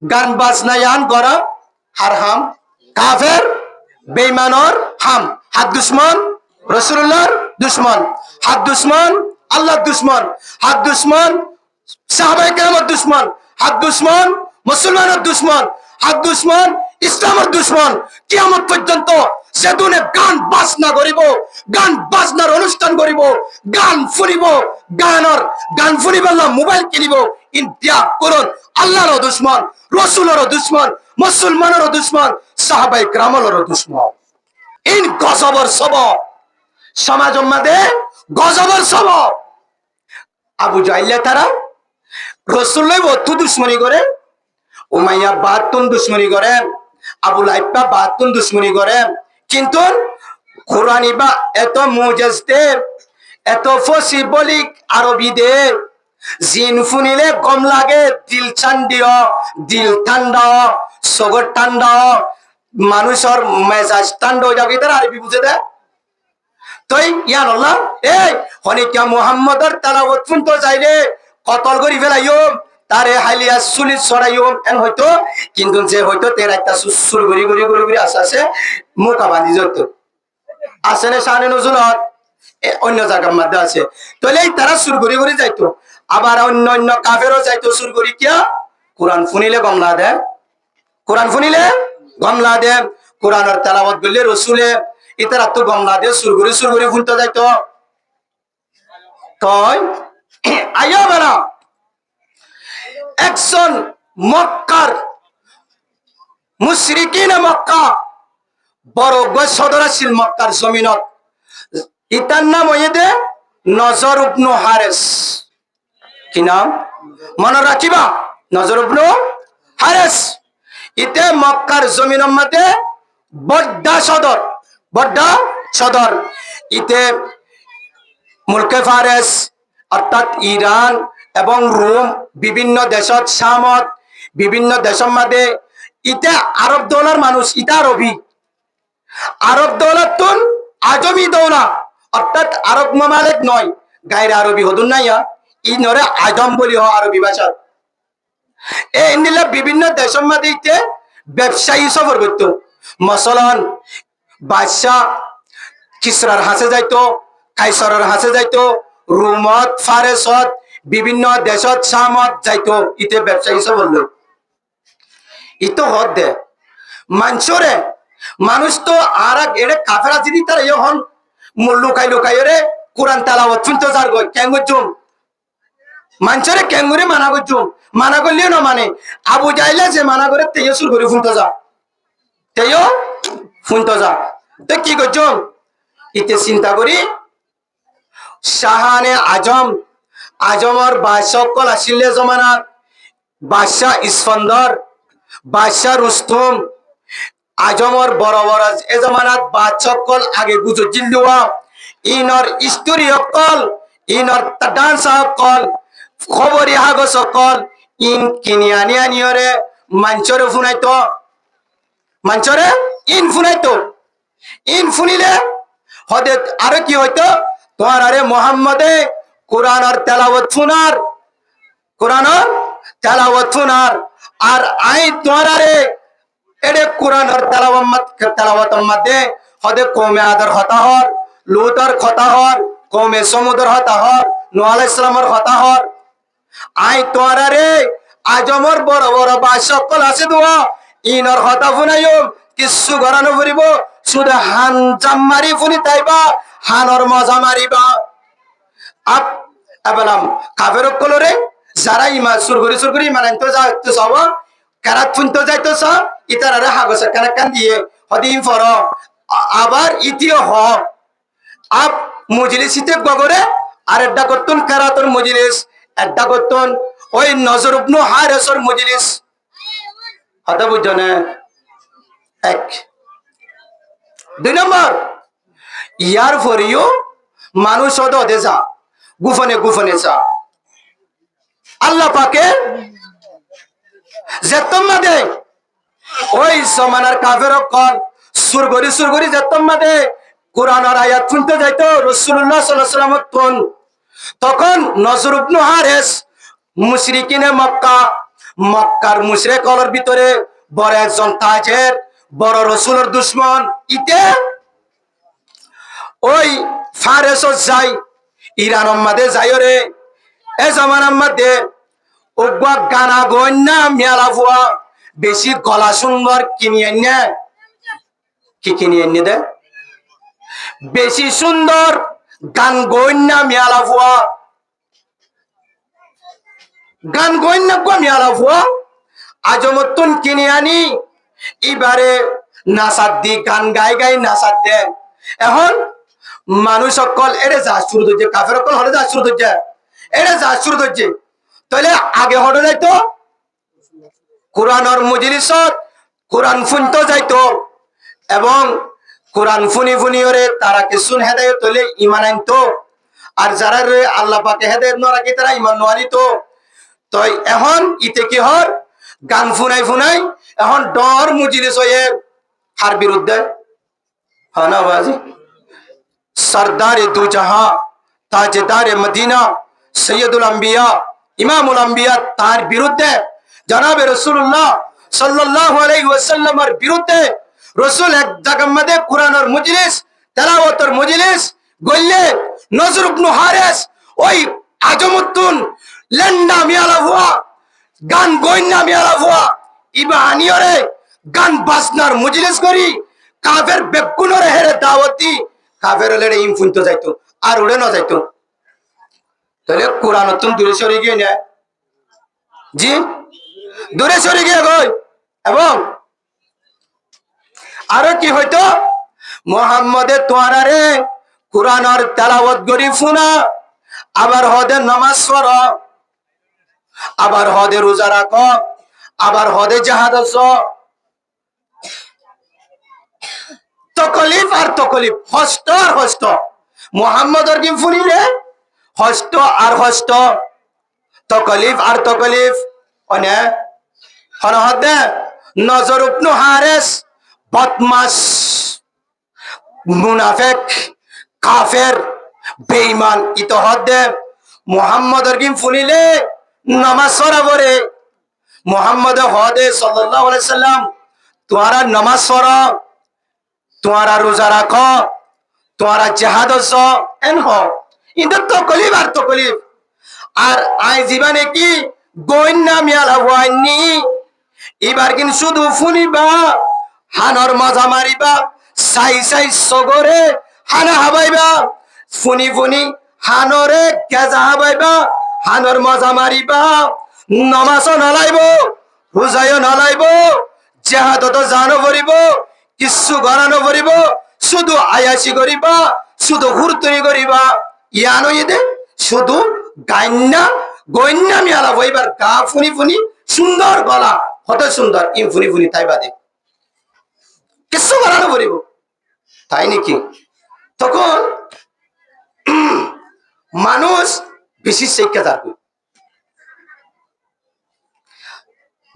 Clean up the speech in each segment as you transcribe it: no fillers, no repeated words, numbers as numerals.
গান বাজনা ইয়ান গরা হারহাম কাফের বেঈমানর হাম হাত দুশ্মন রাসূলুল্লাহর দুশ্মন হাত দুশ্মন আল্লাহর দুশ্মন হাত দুশ্মন সাহাবায়ে কেরামের দুশ্মন হাত দুশ্মন মুসলমানের দুশ্মন হাত দুশ্মন ইসলামের দুশ্মন কিয়ামত পর্যন্ত সেদিনে গান বাজনা করিব গান বাজনার অনুষ্ঠান করিব গান ফুরিব গান ফুরিব মোবাইল কিনিব ইন্ডিয়া করুন আল্লাহর দুশ্মন রাসূলের দুশ্মন মুসলমানের দুশ্মন সাহাবায়ে কেরামের দুশ্মন ইন গজবর সবব সমাজের মধ্যে গজবর সবব আবু জাহেল তারা রাসূলের অত দুশ্মনী করে উমাইয়া বাতুন দুশ্মনী করে আবু লাইবা বাতুন দুশ্মনী করে কিন্তু কোরআনী বা এত মুজিজতে এত ফসি বলিক আরবি দে জিন ফুনিলে গম লাগে দিল চান্দিও দিল ঠান্ডা সগর ঠান্ডা মানুষের মেজাজ ঠান্ডা হয়ে যাবে তার আরবি বুঝে দে তুই ইয়ান আল্লাহ এই হনিকা মুহাম্মদর তেলাওয়াত শুনতে চাইলে কতল করি ফেলাইও তারে হাইলিয়া সুলি ছড়াইও এন হয়তো কিন্তু যে হয়তো তের একটা সুসুর গড়ি গড়ি গড়ি গড়ি আসে মুখা বাঁধি যত আসে না শানে নজরুলত অন্য জায়গার মধ্যে আছে তাহলে তারা সুর গড়ি গড়ি যাইতো আবার অন্য অন্য কাফেরও যাইতো সুর গড়ি কিয়া কোরআন শুনিলে গমলা দে কোরআন শুনিলে গমলা দে কোরআনের তেলাওয়াত করলে রসুলে ইতারা তো গমলা দে সুর গড়ি শুনতে যাইতো তাই আইয়া বেলা একজন মক্কার মুশরিকিন মক্কা বড় সদর আছিল মক্কার জমিনত ইতার নাম হইতে নজর ইবনে হারেস কি নাম মনে রাখিবা নজর ইবনে হারেস ইতে মক্কার জমিনের মধ্যে বড় সদর ইতে মুলকে ফারেস অর্থাৎ ইরান এবং রোম বিভিন্ন দেশত শামত বিভিন্ন দেশের মধ্যে ইতে আরব দৌলার মানুষ ইটা আরব দৌলাতুন আজমি দৌলা অর্থাৎ আরব মামালিক নয় গায়রে আরবি হদুন নাইয়া ইনরে আজম বলি হ আরবি ভাষা এই নিলে বিভিন্ন দেশের মধ্যে ইতে ব্যবসায়ী সফর করতো মসলান বাদশাহ কিসরার হাসে যাইতো কাইসরের হাসে যাইতো রোমত ফারেসত বিভিন্ন দেশত শামত যাইতো ইতে ব্যবসায়ী সফর লোক ইতো হদ দে মানুষরে মানুষ তো আর এড়ে কাফেরা যদি তার এখন লুকাই রে কোরআন তেলাওয়াত শুনতে যার গই কেন গজুম মানুষরে কেঙ্গুরে মানা গজুম মানা করলেও না মানে আবু জাহেল যে মানা করে তেও সুর করে শুনতে যা তো কি গজুম ইতে চিন্তা করি শাহানে আজমর বাদশাহ আসিলে জমানাত বাদশাহ ইস্কন্দর বাদশাহ রুস্তম আজমর বড় বড় এ জমানাত বাদশাহ আগে গুজো জিল্লুয়া ইনর স্টোরি অকল ইনর ডান্স অকল খবরি হাগজ অকল ইন কিনিয়ানি আনিয়রে মাঞ্চরে ফুনাইতো ইন ফুনিলে হদে আরো কি হইতো তোমার আরে মোহাম্মদে কোরআনের তেলাওয়াত শুনার আর আই তোমার আরে এডে কোরআনের তেলাওয়াতের মধ্যে হদে কওমে আদর হতা হর লুতর কথা হর কওমে সমুদ্র হতা হর নূহ আলাইহিস সালামের হতা হর আই তোমার আরে আজমর বড় বড় বাদশাহ কল আছে দোয়া ইনর হতা ফুনাইও কিছু গরানো ফুরিব শুধু হান জাম্মারি ফুনি তাইবা হানর মজা মারিবা আবলাম কাফের কলরে যারা ইমা সুরগুরি মানাইতো যাইতো সব কারাত ফুনতো যাইতো সব ইতারারে হাগস কান দিয়ে হদিম ফর আবার ইতিও হ আপ মজলিসিতে গগরে আর এডা করতুন কারাতর মজলিস এডা করতুন ওই নজর ইবনে হারেসর মজলিস হতা বুঝনে এক দুই নম্বর ইয়ার ফরিও মানুষ হদে যা গুফনে যা আল্লাহ পাকে যেতম্মাদে ওই সমানার কাফের কল সুরগরি যেতম্মাদে কোরআনের আয়াত শুনতে যাইতো রাসূলুল্লাহ সাল্লাল্লাহু আলাইহি ওয়াসাল্লাম তখন নজর ইবনে হারেস মুশরিকিনে মক্কা মক্কার মুশরিক কলর ভিতরে বড় একজন তাজের বড় রসুলের দুশ্মন ইতে ওই ফারেস যাই ইরান মাদে যাই রে এ জামানার মধ্যে ওগবা গানা গন্যা মেলা ফুয়া বেশি গলা সুন্দর কিনিয়ে নে কি কিনিয়ে নে দে বেশি সুন্দর গান গন্যা মেলা ফুয়া গান গন্যা গো মেলা ফুয়া আজমতুন কিনে আনি এবারে নাসাদ দি গান গাই গাই নাসাদ দে এখন মানুষ সকল এটা যা শুরু হচ্ছে কাফের সকল হলে যা শুরু হচ্ছে এটা যা শুরু হচ্ছে তাহলে আগে হটে যাইতো কোরআনের মজলিসত কোরআন শুনতে যাইতো এবং কোরআন ফুনি ফুনি ওরে তারা কিছু হেদায়েত হলে ঈমান আনতো আর যারা রে আল্লাহ পাকে হেদায়েত না রাখে তারা ঈমান আনিতো তো এখন ইতে কি হর গান ফুনাই ফুনাই এখন ডর মজলিস হয়ে হার বিরুদ্ধে হ্যাঁ না বাজি सरदार दो जहां ताजदार मदीना सैयदुल अंबिया इमामुल अंबिया तार বিরুদ্ধে জনাবে রাসূলুল্লাহ সাল্লাল্লাহু আলাইহি ওয়াসাল্লামের বিরুদ্ধে রাসূল এক জায়গার মধ্যে কোরআনের মজলিস তেলাওয়াতের মজলিস গইলে নজর ইবনে হারিস ওই আজমতুন লেন্ডা মিয়ালা হুয়া গান গইন্না মিয়ালা হুয়া ইবানিয়রে গান বাজনার মজলিস করি কাফের বেকুনরে হেরে দাওয়াতি কাফের হলে ইম ফুনতে যাইতো আর উড়ে না যাইতো তাহলে কোরআন তুমি দূরে সরে গিয়ে নেয় জি দূরে সরে গিয়ে গই এবং আরো কি হইতো মুহাম্মদের তোয়ারারে কোরআনের তেলাওয়াত করি ফুনা আবার হদে নামাজ পড়ো আবার হদে রোজা রাখো আবার হদে জিহাদ করো তকলিফ আর তকলিফ হস্ত আর হস্ত মুহাম্মদর কি ফুনিলে হস্ত আর হস্ত তকলিফ আর তকলিফ অনে হনহদে নজর ইবনে হারিস বদমাশ মুনাফিক কাফের বেঈমান ইতহদে মুহাম্মদর কি ফুনিলে নামাজ পড়া পড়ে মুহাম্মদ হদে সাল্লাল্লাহু আলাইহি সাল্লাম তোমারা নামাজ পড়ো तुम्हारा रोजा रखो तुम्हारा जिहाद हो इधर तो कलिफ और आई जीवने की गोइन्ना मियाला हुआनी इबार किन शुद्ध फुनिबा हानर मजा मारिबा साई साई सगरे हाना हाबाइबा फुनी फुनी हानरे गेजा हाबाइबा हानर मजा मारिबा नमाज नलाइबो रोजायो नलाइबो जिहाद तो जानो परिबो কিছু গণানো করিব শুধু আয়াসি করিবা শুধু হুরতুনি করিবা ইয়ানো ইদে শুধু গাইন্না গইন্না মিয়ালা হইবার গা ফুনি ফুনি সুন্দর গলা কত সুন্দর ইম ফুনি ফুনি তাইবা দে কিছু গণানো করিব তাই নাকি তখন মানুষ বেশি শিক্ষা থাকবে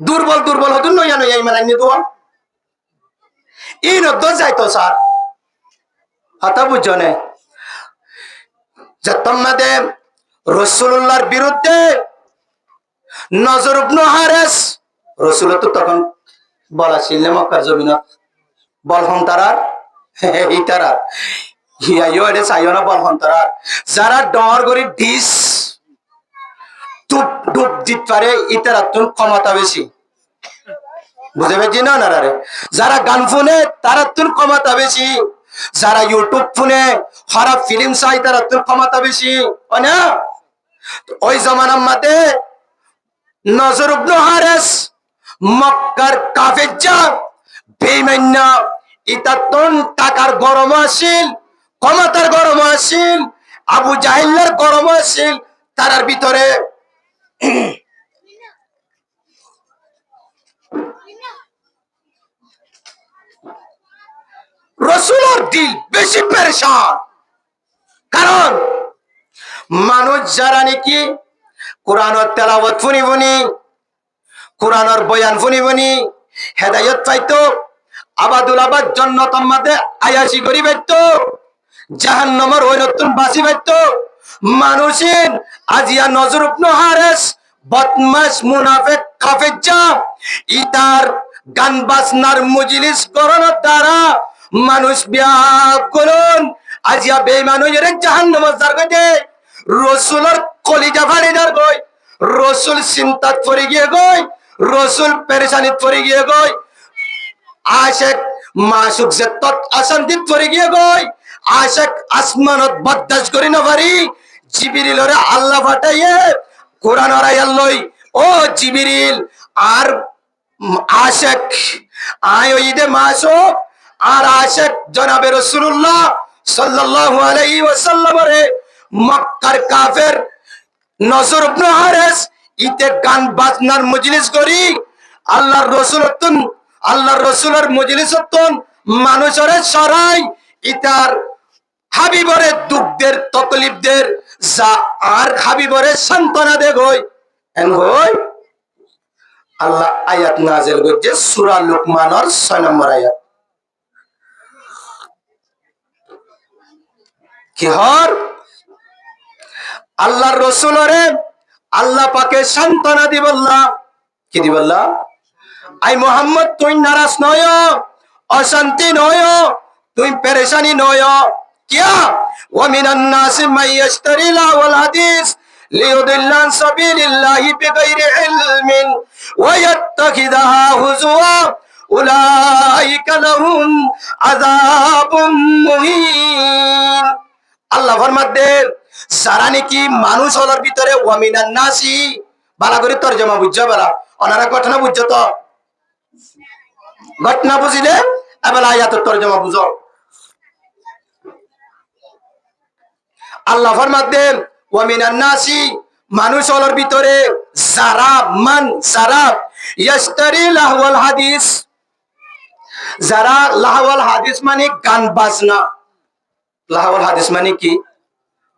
দুর্বল দুর্বল হতো নয় নয় ইমান আনি দোয়া इन दो जाइतो सार हता बुझने जतम्मदे रसूलुल्लाहर বিরুদ্ধে নজর ইবনে হারিস রাসূল তো তখন বলা ছিল মক্কার জমিনে বল হন্তারার ইতারার হিয়ায়ো এর সাইয়না বল হন্তারার যারা ডর গরি ডিস টুপ টুপ দিত পারে ইতারা তুন ক্ষমতা বেশি বুঝে পেয়েছি না না রে যারা গান শুনে তারা তুন ক্ষমতা বেশি যারা ইউটিউব শুনে খারাপ ফিল্ম চাই তারা তুন ক্ষমতা বেশি না ওই জামানার মধ্যে নজর ইবনে হারিস মক্কার কাফেরজা বেঈমান ইতা তুন টাকার গরম আসিল ক্ষমতার গরম আসিল আবু জাহেলের গরম আসিল তারার ভিতরে রসুলের দিল বেশি পেরেশান কারণ মানুষ যারা নাকি কোরআনের তেলাওয়াত ফুনি ফুনি কোরআনের বয়ান ফুনি ফুনি হেদায়েত পাইতো আবাদুল আবাদ জান্নাতের মধ্যে আয়াসি করি পাইতো জাহান্নামের ওই নতুন বাসি পাইতো মানুষের আজিয়া নজর ইবনে হারিস বদমাশ মুনাফিক কাফের যা ইতার গান বাজনার মজলিস করানোর দ্বারা মানুষ ব্যাকুলন আজিয়া বেঈমান হইরে জাহান্নামে যাবে রাসূলের কলিজা ফাড়ি যার গই রাসূল চিন্তাত পড়ে গিয়ে গই রাসূল পেরেশানিত পড়ে গিয়ে গই আশিক মাসুক জেতত অশান্তিত পড়ে গিয়ে গই আশিক আসমানত বরদাশত করি না পারি জিবরিলরে আল্লাহ পাঠাইয়ে কোরআন আর আয়াত লই ও জিবরিল আর আশিক আয় ঈদে মাসুক আর আশিক জনাবে রাসূলুল্লাহ সাল্লাল্লাহু আলাইহি ওয়াসাল্লাম রে মক্কার কাফের নজর ইবনে হারিস ইতে গান বাজনার মজলিস করি আল্লাহর রাসূলের মজলিসতন মানুষরে সরাই ইতার হাবিবরে দুঃখদের তকলিফদের যা আর হাবিবরে সান্তনা দে গই এন গই আল্লাহ আয়াত নাযিল করছে সূরা লুকমানের 6 নম্বর আয়াত কি হর আল্লাহর রাসূলরে আল্লাহ পাকে সান্তনা দি বললাম কি দি বললাম আই মুহাম্মদ তুই নারাজ নয় অশান্তি নয় তুই পেরেশানি নয় কিয়া ওয়া মিনান নাসি মান ইয়াশতারি লাওয়াল হাদিস লিয়ুদিল্লা আন সাবিলিল্লাহি বিগাইরি ইলমিন ওয়া ইয়াত্তাখিদাহা হুজুয়া উলাইকা লাহুম আযাবুম মুহিন আল্লাহ ফরমাতেন যারা নাকি মানুষ হলার ভিতরে ওয়া মিনান নাসি বালা করে তরজমা বুঝছো বালা ওনারা ঘটনা বুঝছো তো ঘটনা বুঝিলে এবার আয়াতের তরজমা বুঝো আল্লাহ ফরমাতেন ওয়া মিনান নাসি মানুষ হলার ভিতরে যারা ইয়াশতারি লাহওয়াল হাদিস যারা লাহওয়াল হাদিস মানে গান বাজনা লাহওয়াল হাদিস মানে কি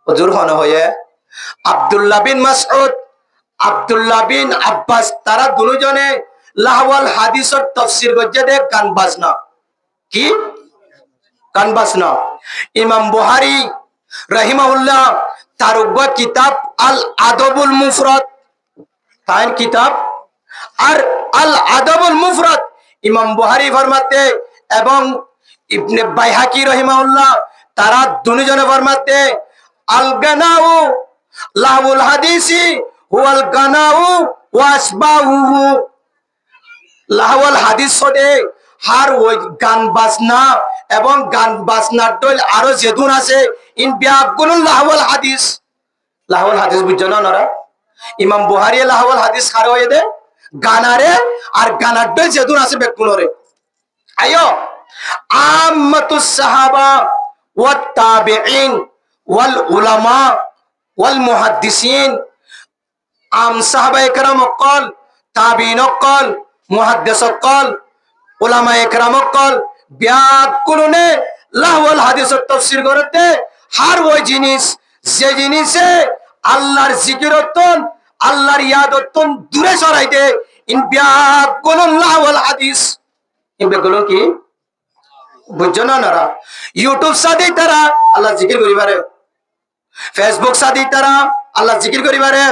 হুজুর হন হয়ে আব্দুল্লাহ বিন মাসউদ আব্দুল্লাহ বিন আব্বাস তারা দুজনে লাহওয়াল হাদিসের তাফসীর করছে দে গান বাজনা কি গান বাজনা ইমাম বুখারী রাহিমাহুল্লাহ তার কিতাব আল আদবুল মুফরাদ তার কিতাব আর আল আদবুল মুফরাদ ইমাম বুখারী ফরমাতে এবং ইবনে বাইহাকি রাহিমাহুল্লাহ তারা দুজনে ফরমাতে আল গানাউ লাহুল হাদিসি হুয়াল গানাউ ওয়াসবাহু লাহুল হাদিস হদে হার ওই গান বাজনা এবং গান বাজনার দল আরো যেদুন আছে ইন বিয়াগুল লাহুল হাদিস বুঝছো না ওনারা ইমাম বুখারী লাহুল হাদিস খারে হয়ে দে গানারে আর গানার দল যেদুন আছে বেগুনরে আয়ো আম্মাতুস সাহাবা ওয়াত তাবিঈন ওয়াল উলামা ওয়াল মুহাদ্দিসিন আম সাহাবা একরাম কল তাবিঈন কল মুহাদ্দিস কল উলামা একরাম কল ব্যাকুলনে লাহওয়াল হাদিসের তাফসীর করতে হার ওই জিনিস যে জিনিসে আল্লাহর জিকিরতন আল্লাহর ইয়াদতন দূরে সরাইতে ইন ব্যাকুলন লাহওয়াল হাদিস ইন ব্যাকুলন কি বুঝছো না নারা ইউটিউব সাদি তারা আল্লাহ জিকির করিবারে ফেসবুক সাদি তারা আল্লাহ জিকির করিবারে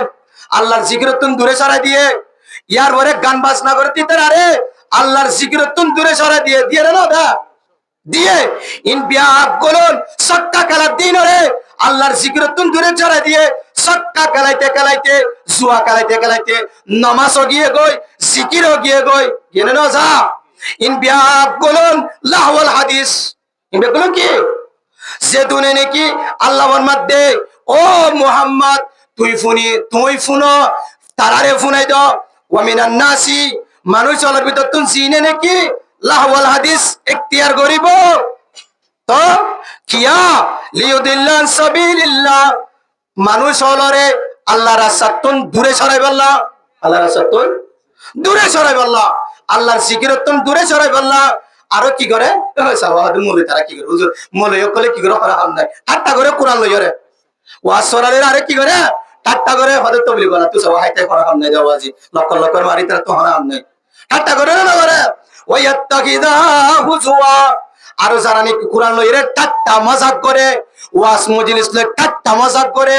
আল্লাহর জিকিরতন দূরে সরাই দিয়ে ইয়ার পরে গান বাজনা করতে তারা রে আল্লাহর জিকিরতন দূরে সরাই দিয়ে না দা দিয়ে ইন বিয়াগুলন সক্কা খেলার দিন রে আল্লাহর জিকিরতন দূরে সরাই দিয়ে সক্কা খেলাইতে জুয়া খেলাইতে নামাজও গিয়ে গই জিকিরও গিয়ে গই গেনে না যা ইন বিয়াগুলন লাহওয়াল হাদিস ইন বিয়াগুলন কি যে দুনে নাকি আল্লাহর মধ্যে ও মুহাম্মদ তুই ফুনো তারারে ফুনাই দাও ওয়া মিনান নাসি মানুষ হলার ভিতর তুই চিনে নাকি লাহওয়াল হাদিস ইখতিয়ার করিব তো কিয়া লিয়ুদিল্লা আন সাবিলিল্লাহ মানুষ হলরে আল্লাহর রাস্তাতন দূরে সরাই বললা আল্লাহর রাস্তাতন দূরে সরাই বললা আল্লাহর জিকিরতন দূরে সরাই বললা আরো কি করে সাহাবাদ মুলে তারা কি করে হুজুর মুলে কলে কি করে করা হাম নাই ঠাট্টা করে কোরআন লইরে ওয়াজ সরালে আরে কি করে ঠাট্টা করে হযরত তবলিগ করা তুই সব হাইতে করা হাম নাই দাওয়াজি লক্ষ লক্ষ মারি তারা তো হাম নাই ঠাট্টা করে না করে ওয়ায়াত্তাকিদা হুজুয়া আরো যারা নাকি কোরআন লইরে ঠাট্টা মজাক করে ওয়াজ মজলিস লই ঠাট্টা মজাক করে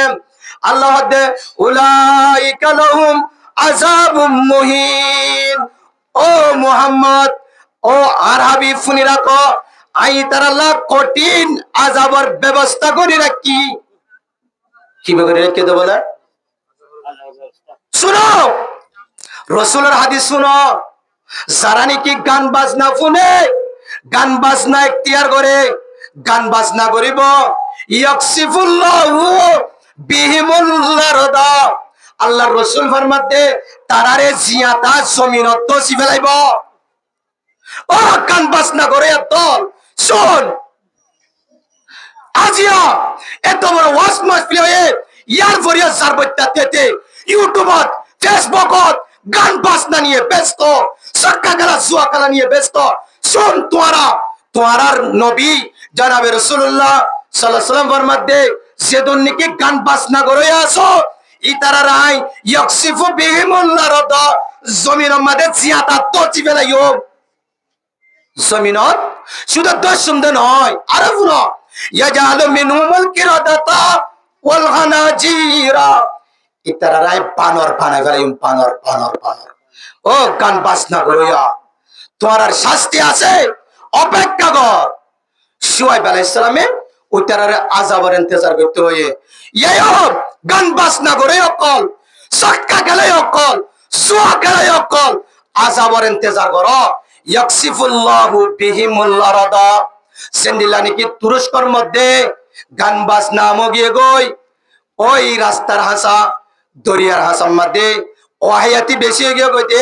আল্লাহ দে উলাইকা লাহুম আযাবুম মুহিন। ও মুহাম্মদ, ও আর হাবিব শুনি রাখো, আই তার আল্লাহ কঠিন আযাবের ব্যবস্থা করে রাখি। কিভাবে করে রাখি তো বলে শুনো, রসুলের হাদিস শুনো। যারা নাকি গান বাজনা শুনে, গান বাজনা এখতিয়ার করে, গান বাজনা করিব, ইয়াকসিফুল্লাহু বিহিমুল আরদ, আল্লাহর রাসূল ফরমাতে তারারে জিয়াতা জমিনত দসি ফেলাইব। ও গান বাজনা করে দল শুন, আজিয়া এত বড় ওয়াজ মাহফিল হয়ে ইয়ার ভরিয়া জারবত্তাতে ইউটিউবত ফেসবুকত গান বাজনা নিয়ে ব্যস্ত, সাক্কা খেলা জুয়া খেলা নিয়ে ব্যস্ত। শুন, তোমার নবী জনাবে রাসূলুল্লাহ সাল্লাল্লাহু আলাইহি ওয়াসাল্লাম ফরমাতে যেদন নাকি গান বাজনা করে আসো, ইতারা রাই ইয়াকসিফু বিহিমুল আরদ, জমিনের মধ্যে জিয়াতা দচি ফেলাইও। জমিনত শুধু দশ শুনতে নয়, আরে শুনো, ইয়াজালু মিনহুমুল কিরাদাতা ওয়াল খানাজিরা, ইতারা রাই বানর বানাই ফেলাইম, বানর বানর বানর। ও গান বাজনা করিয়া তোমার আর শাস্তি আছে, অপেক্ষা কর। শুআয়ব আলাইহিস সালামে ওই তারারে আযাবের ইন্তজার করতে হয়ে গান বাজনা করে অকল, সাক্কা খেলে অকল, জুয়া খেলে অকল, আযাবের ইন্তজার করো। ইয়াকসিফুল্লাহু বিহিমুল আরদ, সেন্ডিলা নাকি তুরস্কর মধ্যে গান বাজনা মগিয়ে গই, ওই রাস্তার হাসা দরিয়ার হাসার মধ্যে ওয়াহিয়াতি বেশি হয়ে গিয়ে কইতে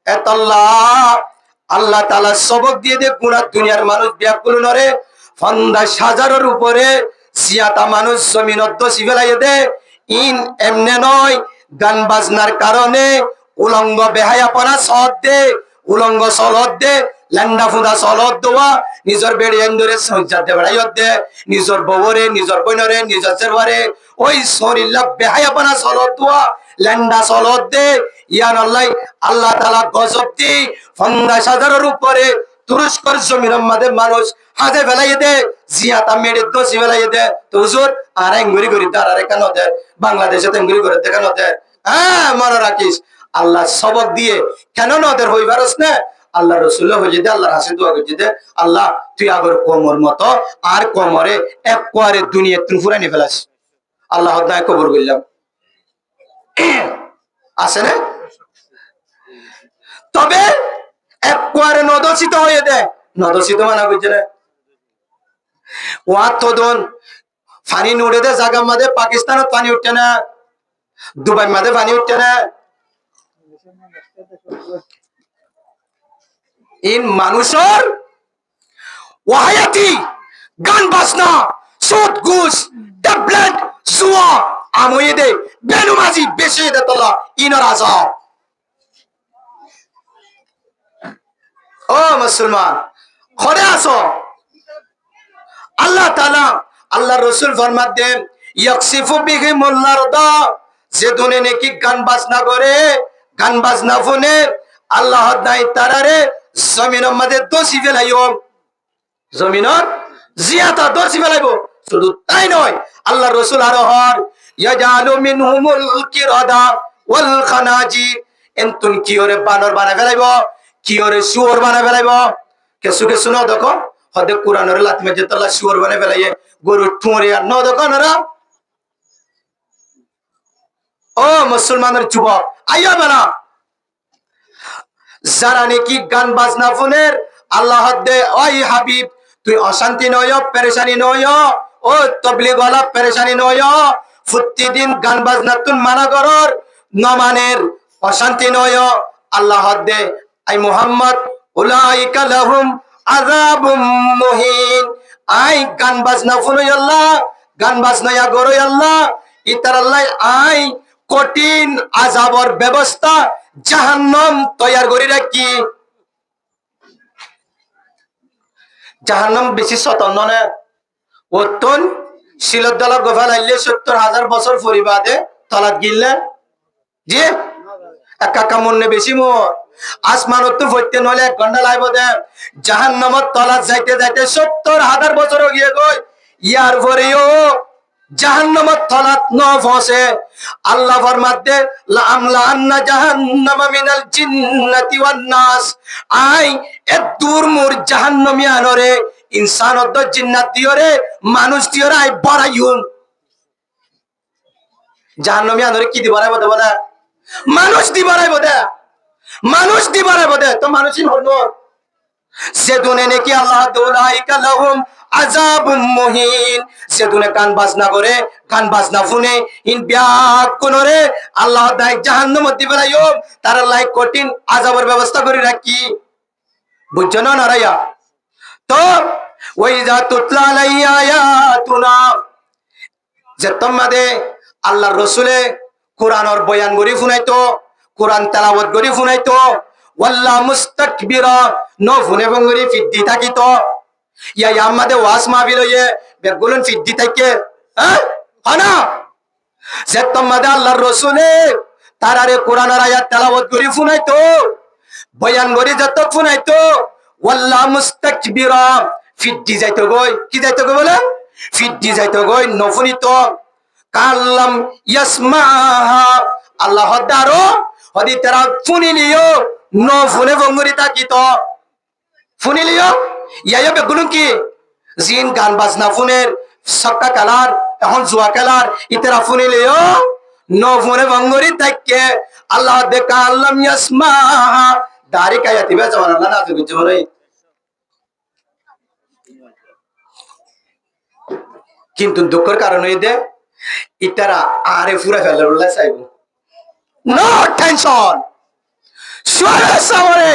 এতাল্লাহ আল্লাহ তাআলা সবক দিয়ে দে পুরা দুনিয়ার মানুষ ব্যাকুল নরে, 50,000-এর উপরে জিয়াতা মানুষ জমিনত দসি ফেলাইয়ে দে। ইন এমনে নয়, গান বাজনার কারণে উলঙ্গ বেহায়াপনা সহদ দে, উলঙ্গ সলদ দে, ল্যান্ডা ফুদা সলদ দেওয়া, নিজের বেড়ি এন্দরে সজ্জাতে বেড়াইয়ত দে, নিজের বউরে, নিজের বইনরে, নিজের চেরবারে ওই শরীল্লা বেহায়াপনা সলদ দেওয়া, ল্যান্ডা সলদ দে। ইয়ান আল্লাহ তাআলা গজব দি 50,000-এর উপরে তুরস্কর জমিনের মধ্যে মানুষ হাতে ফেলাইয়ে দে, জিয়াতা মেরে দোষী ফেলাইয়ে দে। তো হুজুর আর এঙ্গুরি করি তার আর কেন দে, বাংলাদেশে এঙ্গুরি করে দে কেন দে? হ্যাঁ, মনে রাখিস আল্লাহ সবক দিয়ে কেন নদের হই পারস না। আল্লাহ রসুল হয়ে দে, আল্লাহর হাসি দোয়া করছি দে, আল্লাহ তুই আগর কোমর মতো আর কোমরে এক কোয়ারে দুনিয়া তুই ফুরানি ফেলাস। আল্লাহ কবর করলাম আছে না? তবে এক কোয়ারে নদসিত হয়ে দে, নদসিত মানা বুঝছে না, ওয়াত তো দন পানি নুড়ে দে জায়গা মাঝে, পাকিস্তানত পানি উঠছে না, দুবাই মাঝে পানি উঠছে না। ইন মানুষের ওয়াহায়াতি গান বাজনা, সুদ ঘুষ, ট্যাবলেট, জুয়া আময়ে দে, বেনুমাজি বেশি দে তোলা ইনর আযাব। ও মুসলমান, ঘরে আসো। আল্লাহ তাআলা আল্লাহ রসুল ফরমাত দেন ইয়াকসিফু বিহিমুল আরদ, যে দুনে নাকি গান বাজনা করে, গান বাজনা শুনে, আল্লাহ নাই তারারে জমিনের মধ্যে দোষী ফেলাইও, জমিনের জিয়াতা দোষী ফেলাইব। শুধু তাই নয়, আল্লাহ রসুল আরো হর ইয়াজালু মিনহুমুল কিরাদা ওয়াল খানাজির, এনতুন কি ওরে বানর বানায় ফেলাইব, কি ওরে শুয়োর বানায় ফেলাইব। কেসু কেসু ন দেখো হদে কোরআনের লাতিমে যে তাল্লা শুয়োর বানায় ফেলাইয়ে গরু ঠুঁড়ে আর ন দেখো না। ও মুসলমানের যুবক আইয়া বেলা, যারা নাকি গান বাজনা ফোনের আল্লাহ দে, ওই হাবিব তুই অশান্তি নয়, পেরেশানি নয়, ও তবলিগ ওয়ালা পেরেশানি নয়, প্রতিদিন গান বাজনা তুই মানা করর নমানের অশান্তি নয়। আল্লাহ দে আই মুহাম্মদ উলাইকা লাহুম আযাবুম মুহিন, আই গান বাজনা ফুনই আল্লাহ, গান বাজনা ইয়া গরই আল্লাহ, ইতার আল্লাহ আই কঠিন আযাবর ব্যবস্থা জাহান্নাম তৈয়ার করে রাখি। জাহান্নাম বেশি স্বতন্ত্র না, ওতন শিলত দলা গোফাল আইলে 70,000 বছর পরিবাদে তলাত গিললে জি একা কামনে বেশি মোর আসমানত তো ভরতে নলে 1 ঘন্টা লাইব দে। জাহান্নামত তলাত যাইতে যাইতে 70,000 বছর গিয়ে গই, ইয়ার পরেও জাহান্নামত তলাত ন ফসে আল্লাহ ফরমাতে লা আমলা আন্না জাহান্নামা মিনাল জিন্নাতি ওয়ান নাস, আই এ দূর মোর জাহান্নামী আনরে ইনসান অদ জিন্নাত দিওরে মানুষ দিওরে আই বড়াইউম। জাহান্নামী আনরে কি দি বড়াইবো দে বলে? মানুষ দি বড়াইবো দে, মানুষ দি বড়াইবো দে। তো মানুষই হল সেদুনে নাকি আল্লাহ দুলাইকা লাহুম আযাবুম মুহিন, সেদুনে গান বাজনা করে, গান বাজনা শুনে ইন ব্যাক কোনরে আল্লাহ দাই জাহান্নাম দি বলাইও তার লাই কঠিন আযাবের ব্যবস্থা করে রাখি। বুঝছো না নারায়া? তো ওয়াইজা তুতলা আলাইয়া আয়াতুনা, যে তোমাদে আল্লাহর রাসূলে কোরআনের বয়ান করি শুনাইতো, কোরআন তেলাওয়াত করি শুনাইতো, ওয়াল্লাহ মুস্তাকবিরা ন ফুনে ভঙ্গরি ফিদ্দি থাকিত, ইয়া আমাদের ওয়াজ মাহফিল হইয়ে বেগুলন ফিদ্দি থাকে, হ্যাঁ হানা যে তোমাদে আল্লাহর রাসূলে তারারে কোরআনের আয়াত তেলাওয়াত করি শুনাইতো, বয়ান করি যত শুনাইতো, ওয়াল্লাহ মুস্তাকবিরা ফিদ্দি যাইতো গই, কি যাইতো গই বলে? ফিদ্দি যাইতো গই নফুনিত কাল্লাম ইয়াসমাহা, আল্লাহ দারো হদি তারা ফুনিলিও ন ফুনে ভঙ্গুরি তাকিত, ফুনিলিও ইয়াইয়া বেগুলুন কি জিন গান বাজনা ফুনের সক্কা কালার এখন জুয়া কালার ইতারা ফুনিলিও ন ফুনে ভঙ্গুরি তাকে আল্লাহ দে কাল্লাম ইয়াসমাহা দারি কায়াতি বে জওয়ান আল্লাহ না জুগি জমরে। কিন্তু দুঃখের কারণ হই দে ইতারা আরে ফুরা ফেলে বলে চাইব। নো টেনশন, সুরে সামরে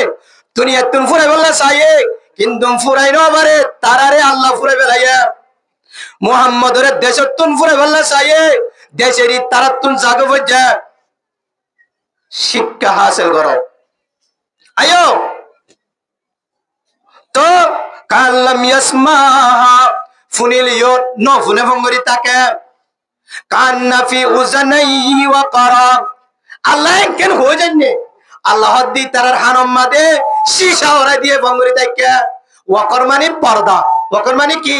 দুনিয়া তুন ফুরাই বলে চাইয়ে কিন্তু ফুরাই না পারে তারারে আল্লাহ ফুরাই বেলাইয়া। মুহাম্মদের দেশের তুন ফুরাই বলে চাইয়ে দেশেরই তারা তুন জাগে বইজা শিক্ষা হাসিল করো। আয়ো তো কাল্লাম ইয়াসমাহা ফুনিলিও ন ফুনে ভঙ্গরি তাকে কান্না ফি উজানাইহি ওয়া কারা, আল্লাহ কেন হয়ে যায়নি আল্লাহ দি তারার হানম মাদে সীসা ওরা দিয়ে ভঙ্গরি তাকে ওয়াকর মানে পর্দা, ওয়াকর মানে কি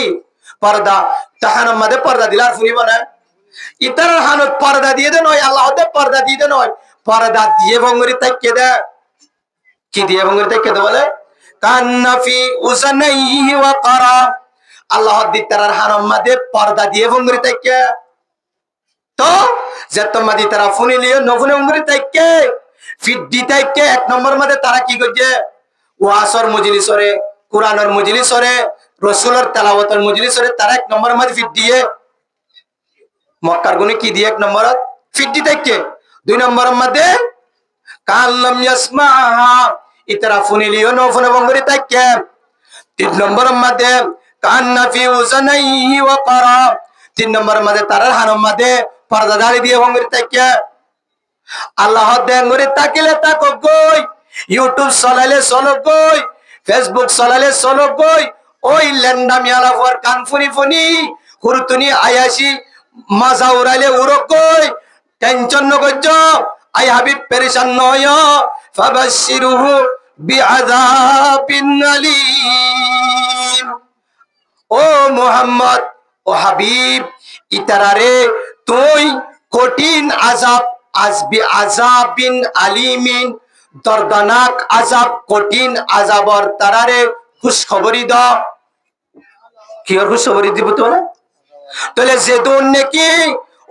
পর্দা, তা হানম মাদে পর্দা দিলার ফুনিব না ইতার হানত পর্দা দিয়ে দে নয়, আল্লাহ দে পর্দা দিয়ে দে নয়, পর্দা দিয়ে ভঙ্গরি তাকে দে, কি দিয়ে ভঙ্গরি তাকে দে বলে? কান্না ফি উজানাইহি ওয়া কারা, আল্লাহ দি তারার হানম মাদে পর্দা দিয়ে ভঙ্গরি তাকে। তো যে তোমাদি তারা ফুনিলিও নফুনে ভঙ্গরি তাকে ফিদ্দি তাকে এক নম্বর মধ্যে তারা কি করছে ওয়াসর মজলিসরে, কোরআনের মজলিসরে, রাসূলের তেলাওয়াতের মজলিসরে তারা এক নম্বর মধ্যে ফিদ্দিয়ে মক্কার গুনে কি দিয়ে এক নম্বর ফিদ্দি তাকে। দুই নম্বরের মধ্যে কাল্লাম ইয়াসমাহা ইতারা ফুনিলিও নফুনে ভঙ্গরি তাকে। তিন নম্বরের মধ্যে কান্না ফি উজানাইহি ওয়া কারা, তিন নম্বরের মধ্যে তারার হানম মধ্যে পর্দাদারি দিয়ে ভঙ্গরি তাকে। আল্লাহ দেঙ্গরি তাকিলে তাকো গই, ইউটিউব চলাইলে চলো গই, ফেসবুক চলাইলে চলো গই, ওই লেন্ডা মিয়ালা হওয়ার কান ফুনি ফুনি হুরতুনি আয়াসি মাজা উড়াইলে উড়ো গই, টেনশন নগজ আই হাবিব পেরেশান নয় ফাবাশশিরুহু বিআযাবিন আলীম। ও মুহাম্মদ, ও হাবিব, ইতারারে তুই কঠিন আযাব আসবি আযাবিন আলিমিন, দর্দনাক আযাব কঠিন আযাবর তারারে খুশখবরি দাও। কি আর খুশখবরি দিব তো না? তাহলে যেদুন নাকি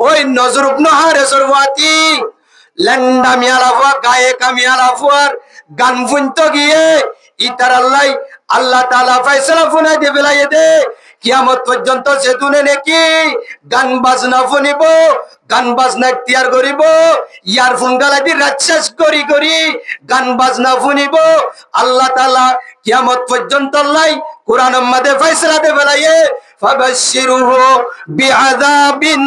ওই নজর ইবনে হারিসের ওয়াতি লন্ডা মিয়ালাফা গায়ে কামিয়ালাফার গান ফুনতো গিয়ে ইতার আল্লাহ তাআলা ফয়সালা ফুনাই দে বেলায়ে দে কিয়ামত পর্যন্ত যেদুনে নাকি গান বাজনা ফুনিব, গান বাজনা ইখতিয়ার করিব, ইয়ারফোন গালাদি রাতশেষ করি করি গান বাজনা ফুনিব, আল্লাহ তাআলা কিয়ামত পর্যন্ত কোরআনের মধ্যে ফয়সালা দে বেলায়ে ফাবাশশিরুহু বিআযাবিন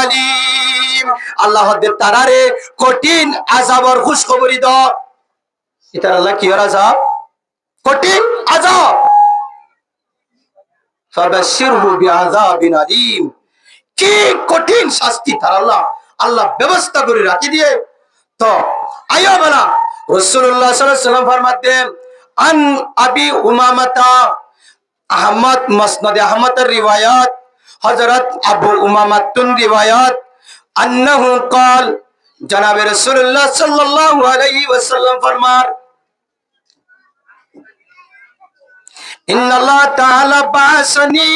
আলীম, আল্লাহ দে তারারে কঠিন আযাবর খুশখবরি দাও। এটা আল্লাহ কি আযাব? কঠিন আযাব। ফাবাশশিরহু বিআযাবিন আলীম, কি কঠিন শাস্তি তার আল্লাহ ব্যবস্থা করে রাখি দিয়ে। তো আইও বলা রাসূলুল্লাহ সাল্লাল্লাহু আলাইহি ওয়াসাল্লাম ফরমাতেন আন আবি উমামাতা, আহমদ মুসনাদ আহমদের রিওয়ায়াত, হযরত আবু উমামাতুন রিওয়ায়াত, अन्नहु क़ाल जनाब रसूलुल्लाह सल्लल्लाहु अलैहि वसल्लम फरमार इन्नल्लाह ताला बासनी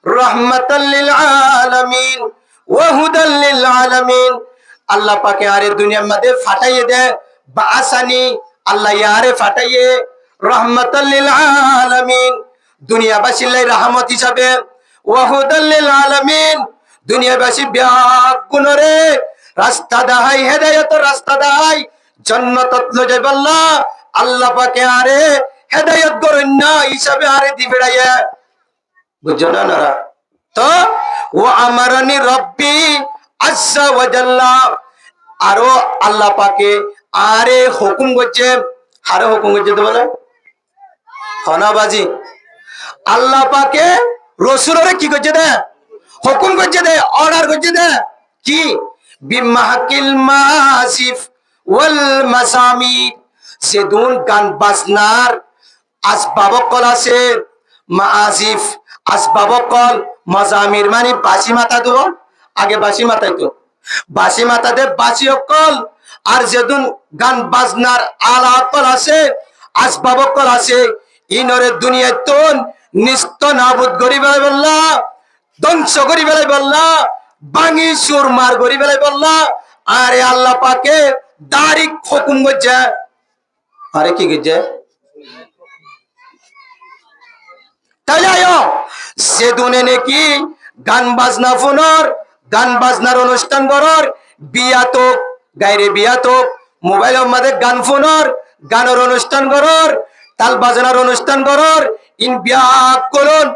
रहमतल लिल आलमीन व हुदल लिल आलमीन। अल्लाह पाके आरे दुनिया मध्ये फाटाइए दे बासानी अल्लाह यारे फाटाइए रहमतल लिल आलमीन दुनियाबासी लाई रहमत हिसाबे व हुदल लिल आलमीन दुनियाबासी ब्याकुनरे रास्ता दाहाई हेदायत रास्ता दाहाई जन्नतत लो जाब अल्लाह पाके आरे हेदायत गरन्ना हिसाबे आरे दिबेड़ाइए बुझो ना नारा तो वो अमरनी रब्बी अज्जा व जल्ला आरो अल्लाह पाके आरे हुकुम करছে आरे हुकुम करছে তো বলে হনাবাজি আল্লাহ পাকে রাসূলরে কি করছে দে হুকুম করছে দে অর্ডার করছে দে কি বিমাহকিল মাসিফ ওয়াল মাসামিদ সেদুন গান বাজনার আসবাবকল আছে মাসিফ আসবাবকল মাজামির মানে বাঁশি মাথা দেব আগে বাঁশি মাথায় তো বাঁশি মাথা দে বাঁশি অকল আর যেদুন গান বাজনার আলাকল আছে আসবাবকল আছে ইনরে দুনিয়ায় তোন নিস্ত নাবুদ করি বেলাই বললা ধ্বংস করি বেলাই বললা বাঙি সুরমার করি বেলাই বললা আরে আল্লাহ পাকে দারিক হুকুম করছে আরে কি করছে তাহলে আয়ো সেদুনে নাকি গান বাজনা ফোনর গান বাজনার অনুষ্ঠান করর বিয়া তো গায়রে বিয়া তো মোবাইলের মধ্যে গান ফোনর গানের অনুষ্ঠান করর তাল বাজনার অনুষ্ঠান করর ইন বিয়া করুন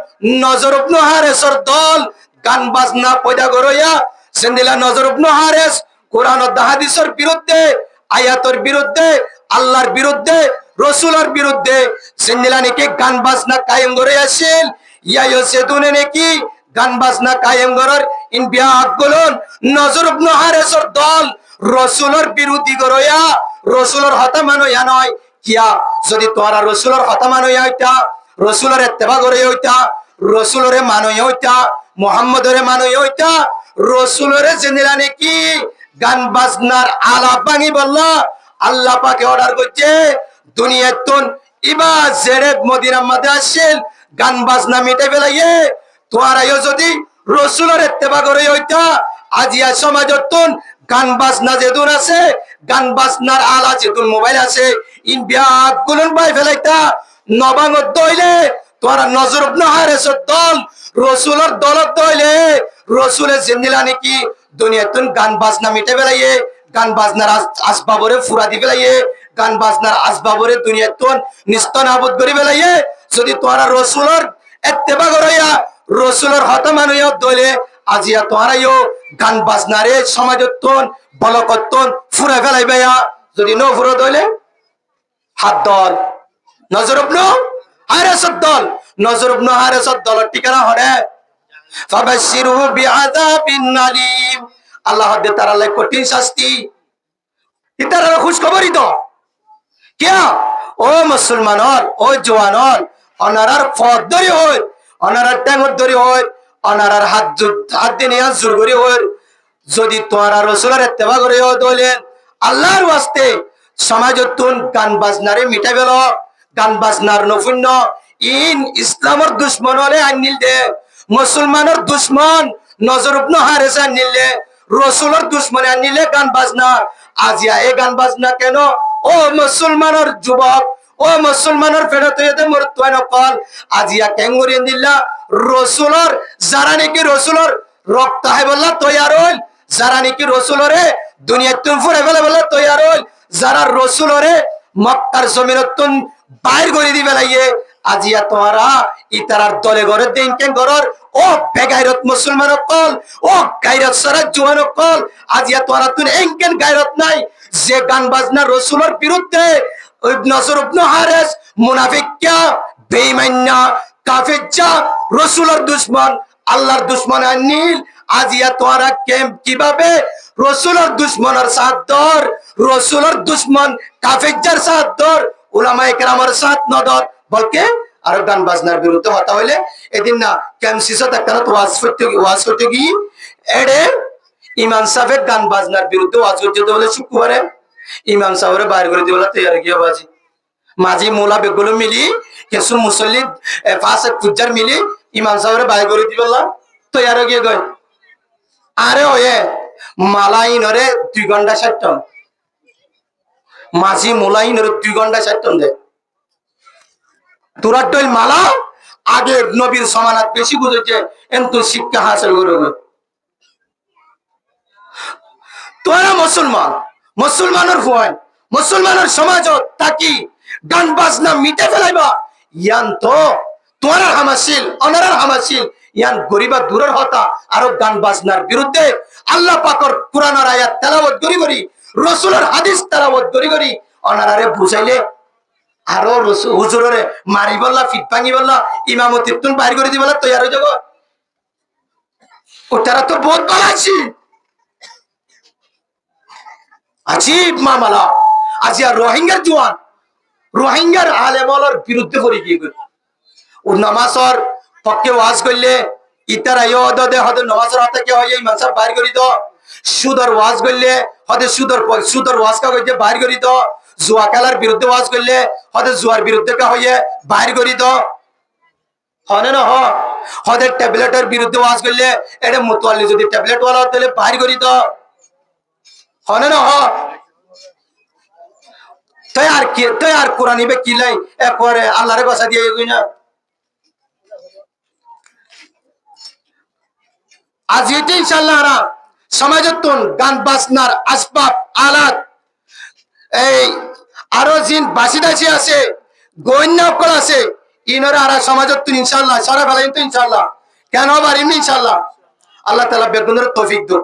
নজর ইবনে হারেসর দল গান বাজনা পয়দা করইয়া সেন্দিলা নজর ইবনে হারেস কোরআন ও হাদিসের বিরুদ্ধে আয়াতের বিরুদ্ধে আল্লাহর বিরুদ্ধে রাসূলের বিরুদ্ধে সেন্দিলা নাকি গান বাজনা কায়েম করে আসেন ইয়ায়ো সেদুনে নাকি গান বাজনা কায়েম করার ইন বিয়া করুন নজর ইবনে হারেসর দল রাসূলের বিরোধী করইয়া রাসূলের হতা মানইয়া নয় কিয়া যদি তোরা রাসূলের হতা মানইয়া হইতা রাসূলের ইত্তেবা করে হইতা রাসূলের মানইয়া হইতা মুহাম্মদরে মানইয়া হইতা রাসূলের জেনেলা নাকি গান বাজনার আলাপ ভাঙি বললা আল্লাহ পাকে অর্ডার করছে দুনিয়াতন ইবা জেরে মদিনার মধ্যে আসেন গান বাজনা মিটে ফেলাইয়ে তোরাইও যদি রাসূলের ইত্তেবা করে হইতা আজিয়া সমাজতন গান বাজনা যেদুন আছে গান বাজনার আলা যেদুন মোবাইল আছে ইন বিয়াক গুলন বাই ফেলাইতা নবাঙ্গ দইলে তোরা নজর ইবনে হারেসর দল রাসূলের দলত দইলে রাসূলের জিন্দিলা নাকি দুনিয়াতন গান বাজনা মিটে ফেলাইয়ে গান বাজনার আসবাবরে ফুরা দি ফেলাইয়ে গান বাজনার আসবাবরে দুনিয়াতন নিস্তনাবুদ করি ফেলাইয়ে যদি তোরা রাসূলের ইত্তেবা করইয়া রাসূলের হতা মানইয়া দইলে আজিয়া তোরাইও গান বাজনারে সমাজতন বলকতন ফুরা ফেলাইবেয়া যদি ন ফুরা দইলে হাত দল নজর ইবনে হারেসর দল নজর ইবনে হারেসর দল ঠিকানা হরে ফাবাশশিরহু বিআযাবিন আলীম আল্লাহ দে তার লাই কঠিন শাস্তি ইতারা খুশ খবরই তো কিয়া ও মুসলমানর ও জওয়ানর অনারার ফদ ধরি হয় অনারার ট্যাঙ্গর ধরি হয় অনারার হাত দিনে জোর করি হয় যদি তোরা রাসূলের ইত্তেবা করে দলেন আল্লাহর ওয়াস্তে সমাজতন গান বাজনারে মিটাই ফেল গান বাজনার নফুন্য ইন ইসলামের দুশ্মন হলে আনিল দে মুসলমানের দুশ্মন নজর ইবনে হারেস আনিল দে রাসূলের দুশ্মন আনিলে গান বাজনা আজিয়া এ গান বাজনা কেন ও মুসলমানের যুবক ও মুসলমানের ফেরতে মরতুয়ান কল আজিয়া কেঙ্গুরি দিল্লা রাসূলের যারা নাকি রাসূলের রক্ত হয় বললা তৈয়ার হইল যারা নাকি রাসূলরে দুনিয়াতুন ফুরে ফেলে বললা তৈয়ার হইল যারা রাসূলরে মক্কার জমিনতুন বাইর করে দি ফেলাইয়ে আজিয়া তোরা ইতারার দলে ঘরে দেন কেন ঘরর ও বেগাইরত মুসলমান কল ও গায়রত সারা জওয়ান কল আজিয়া তোরা তুন এনকেন গায়রত নাই যে গান বাজনা রাসূলের বিরুদ্ধে নজর ইবনে হারেস মুনাফিকয়া বেঈমাননা কাফেরজা রাসূলের দুশমন আল্লাহর দুশমন আনিল আজিয়া তোরা কেম কিভাবে রাসূলের দুশমনের সাথ দর রাসূলের দুশমন কাফেরজার সাথ দর উলামায়ে কেরামের সাথ নদর বলকে আর গান বাজনার বিরুদ্ধে হতা হইলে এদিন না ক্যামসিসত একটা ওয়াজ করতে গিয়ে এড়ে ইমাম সাহেব গান বাজনার বিরুদ্ধে ওয়াজ করতে বলে শুক্রবারে ইমাম সাহেবের বাইর করে দিয়ে বলে তৈরি গিয়ে বাজি মাঝি মোলা বেগুলো মিলি কিছু মুসল্লি ফাঁসে ফুজার মিলি ইমাম সাহেবের বাইর করে দিয়ে বললাম তৈরি গিয়ে গয় আরে ওয়ে মালাইনরে 2 ঘন্টা 60 টন মাঝি মোলাইনরে 2 ঘন্টা 60 টন দে তোরা ডল মালা আগে নবীর সমানাত বেশি বুঝেছে এন্ত শিক্ষা হাসিল করবে তোরা মুসলমান মুসলমানের ভয় মুসলমানের সমাজত তাকি গান বাজনা মিটে ফেলাইবা ইয়ান তো তোরা হামাসিল অনারার হামাসিল ইয়ান গরিবা দূরের হতা আর গান বাজনার বিরুদ্ধে আল্লাহ পাকের কুরআনের আয়াত তেলাওয়াত করি করি রাসূলের হাদিস তেলাওয়াত করি করি অনারারে বুঝাইলে আরো হুজুরে মারি বললা ফিট ভাঙি বললা ইমামতি তুন বাইর করে দি বললা তৈরি হয়ে যাব ওটারা তো বহুত ভালো আছি আজিব মামলা আজিয়া রোহিঙ্গার জওয়ান রোহিঙ্গার আলেমলার বিরুদ্ধে করে গিয়ে গেল ও নামাজর পক্ষে ওয়াজ করলে ইতারা ইয়দে হদে নামাজর হাতে কে হয় ইমাম সাহেব বাইর করি তো সুদর ওয়াজ করলে হদে সুদর ওয়াজ কা কইতে বাইর করি তো জুয়া খেলার বিরুদ্ধে ওয়াজ করলে হদে জুয়ার বিরুদ্ধে কা হইয়ে বাইর করি তো হনে না হদে ট্যাবলেটের বিরুদ্ধে ওয়াজ করলে এটা মুতওয়াল্লি যদি ট্যাবলেট ওয়ালা তাহলে বাইর করি তো হনে না তুই আর কোরআন ইবে কি লাই একবারে আল্লাহর কথা দিয়ে গই না আজ এটি ইনশাআল্লাহ আমরা সমাজতন গান বাজনার আসবাব আলাত এই আরো জিন বাসিদাসি আছে গোয়েন্দাকল আছে ইনরা আর সমাজতন ইনশাআল্লাহ সারা ফেলাইন তো ইনশাআল্লাহ কেন পারিম ইনশাআল্লাহ আল্লাহ তাআলা বেগুনের তৌফিক দাও